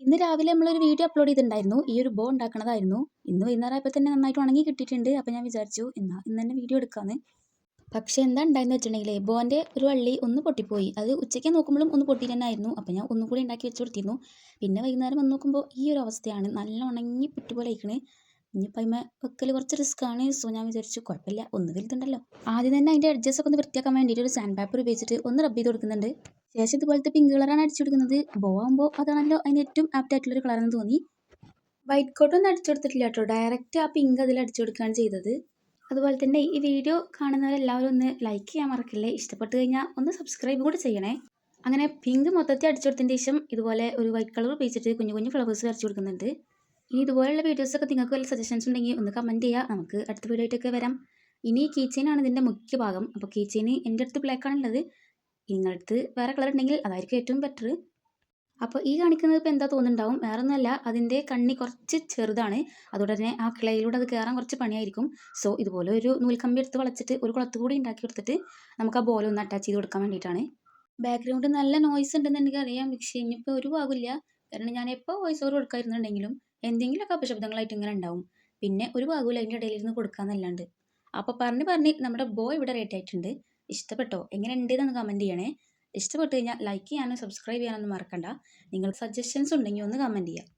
ഇന്ന് രാവിലെ നമ്മളൊരു വീഡിയോ അപ്ലോഡ് ചെയ്തിട്ടുണ്ടായിരുന്നു. ഈ ഒരു ബോ ഉണ്ടാക്കണതായിരുന്നു. ഇന്ന് വൈകുന്നേരം തന്നെ നന്നായിട്ട് ഉണങ്ങി കിട്ടിയിട്ടുണ്ട്. അപ്പോൾ ഞാൻ വിചാരിച്ചു ഇന്ന് തന്നെ വീഡിയോ എടുക്കാമെന്ന്. പക്ഷേ എന്താ ഉണ്ടായെന്ന് വെച്ചിട്ടുണ്ടെങ്കിൽ ബോൻ്റെ ഒരു വള്ളി ഒന്ന് പൊട്ടിപ്പോയി. അത് ഉച്ചയ്ക്ക് നോക്കുമ്പോഴും ഒന്ന് പൊട്ടി തന്നെ ആയിരുന്നു. അപ്പോൾ ഞാൻ ഒന്നും കൂടി ഉണ്ടാക്കി വെച്ച് കൊടുത്തിരുന്നു. പിന്നെ വൈകുന്നേരം വന്ന് നോക്കുമ്പോൾ ഈ ഒരു അവസ്ഥയാണ്. നല്ല ഉണങ്ങി പുറ്റുപോലെ ആയിക്കണ്. ഇനിയിപ്പോൾ അതിന്മേൽ വെക്കൽ കുറച്ച് റിസ്ക്കാണ്. സോ ഞാൻ വിചാരിച്ചു കുഴപ്പമില്ല, ഒന്ന് വലുതുണ്ടല്ലോ. ആദ്യം തന്നെ അതിൻ്റെ എഡ്ജസ് ഒക്കെ ഒന്ന് വൃത്തിയാക്കാൻ വേണ്ടിയിട്ട് ഒരു സാൻഡ് പേപ്പർ ഉപയോഗിച്ചിട്ട് ഒന്ന് റബ്ബ് ചെയ്ത് കൊടുക്കുന്നുണ്ട്. ശേഷം ഇതുപോലത്തെ പിങ്ക് കളറാണ് അടിച്ചു കൊടുക്കുന്നത്. ബോ ആകുമ്പോൾ അതാണല്ലോ അതിന് ഏറ്റവും ആപ്റ്റ് ആയിട്ടുള്ളൊരു കളറെന്ന് തോന്നി. വൈറ്റ് കോട്ടൊന്നും അടിച്ചു കൊടുത്തിട്ടില്ല കേട്ടോ, ഡയറക്റ്റ് ആ പിങ്ക് അതിൽ അടിച്ചു കൊടുക്കുകയാണ് ചെയ്തത്. അതുപോലെ തന്നെ ഈ വീഡിയോ കാണുന്നവരെല്ലാവരും ഒന്ന് ലൈക്ക് ചെയ്യാൻ മറക്കല്ലേ. ഇഷ്ടപ്പെട്ട് കഴിഞ്ഞാൽ ഒന്ന് സബ്സ്ക്രൈബ് കൂടി ചെയ്യണേ. അങ്ങനെ പിങ്ക് മൊത്തത്തിൽ അടിച്ചു കൊടുത്തതിന് ശേഷം ഇതുപോലെ ഒരു വൈറ്റ് കളർ ഉപയോഗിച്ചിട്ട് കുഞ്ഞു കുഞ്ഞു ഫ്ലവേഴ്സ് വരച്ചു കൊടുക്കുന്നുണ്ട്. ഇനി ഇതുപോലെയുള്ള വീഡിയോസൊക്കെ നിങ്ങൾക്ക് വല്ല സജഷൻസ് ഉണ്ടെങ്കിൽ ഒന്ന് കമൻറ്റ് ചെയ്യുക. നമുക്ക് അടുത്ത വീഡിയോ ആയിട്ടൊക്കെ വരാം. ഇനി കീ ചെയിനാണ് ഇതിൻ്റെ മുഖ്യ ഭാഗം. അപ്പോൾ കീ ചെയിൻ എൻ്റെ അടുത്ത് ബ്ലാക്ക് ആണുള്ളത്. നിങ്ങളടുത്ത് വേറെ കളർ ഉണ്ടെങ്കിൽ അതായിരിക്കും ഏറ്റവും ബെറ്റർ. അപ്പോൾ ഈ കാണിക്കുന്നത് ഇപ്പോൾ എന്താ തോന്നുന്നുണ്ടാവും, വേറെ ഒന്നുമല്ല, അതിൻ്റെ കണ്ണി കുറച്ച് ചെറുതാണ്. അതുകൊണ്ട് തന്നെ ആ ക്ലേയിലൂടെ അത് കയറാൻ കുറച്ച് പണിയായിരിക്കും. സോ ഇതുപോലെ ഒരു നൂൽക്കമ്പി എടുത്ത് വളച്ചിട്ട് ഒരു കുളത്ത് കൂടി ഉണ്ടാക്കി കൊടുത്തിട്ട് നമുക്ക് ആ ബോൾ ഒന്ന് അറ്റാച്ച് ചെയ്ത് കൊടുക്കാൻ വേണ്ടിയിട്ടാണ്. ബാക്ക്ഗ്രൗണ്ട് നല്ല നോയ്സ് ഉണ്ടെന്ന് എനിക്ക് അറിയാം, പക്ഷേ ഇനിയിപ്പോൾ ഒരു ഭാഗമില്ല. കാരണം ഞാൻ എപ്പോൾ വോയിസ് ഓവർ കൊടുക്കാതിരുന്നുണ്ടെങ്കിലും എന്തെങ്കിലുമൊക്കെ അപശബ്ദങ്ങളായിട്ട് ഇങ്ങനെ ഉണ്ടാവും. പിന്നെ ഒരു ഭാഗമില്ല അതിൻ്റെ ഇടയിലിരുന്ന് കൊടുക്കാമെന്നല്ലാണ്ട്. അപ്പോൾ പറഞ്ഞ് നമ്മുടെ ബോ ഇവിടെ റെഡി ആയിട്ടുണ്ട്. ഇഷ്ടപ്പെട്ടോ, എങ്ങനെ ഉണ്ടെന്ന് കമൻറ്റ് ചെയ്യണേ. ഇഷ്ടപ്പെട്ട് കഴിഞ്ഞാൽ ലൈക്ക് ചെയ്യാനും സബ്സ്ക്രൈബ് ചെയ്യാനൊന്നും മറക്കണ്ട. നിങ്ങൾക്ക് സജഷൻസ് ഉണ്ടെങ്കിൽ ഒന്ന് കമൻറ്റ് ചെയ്യുക.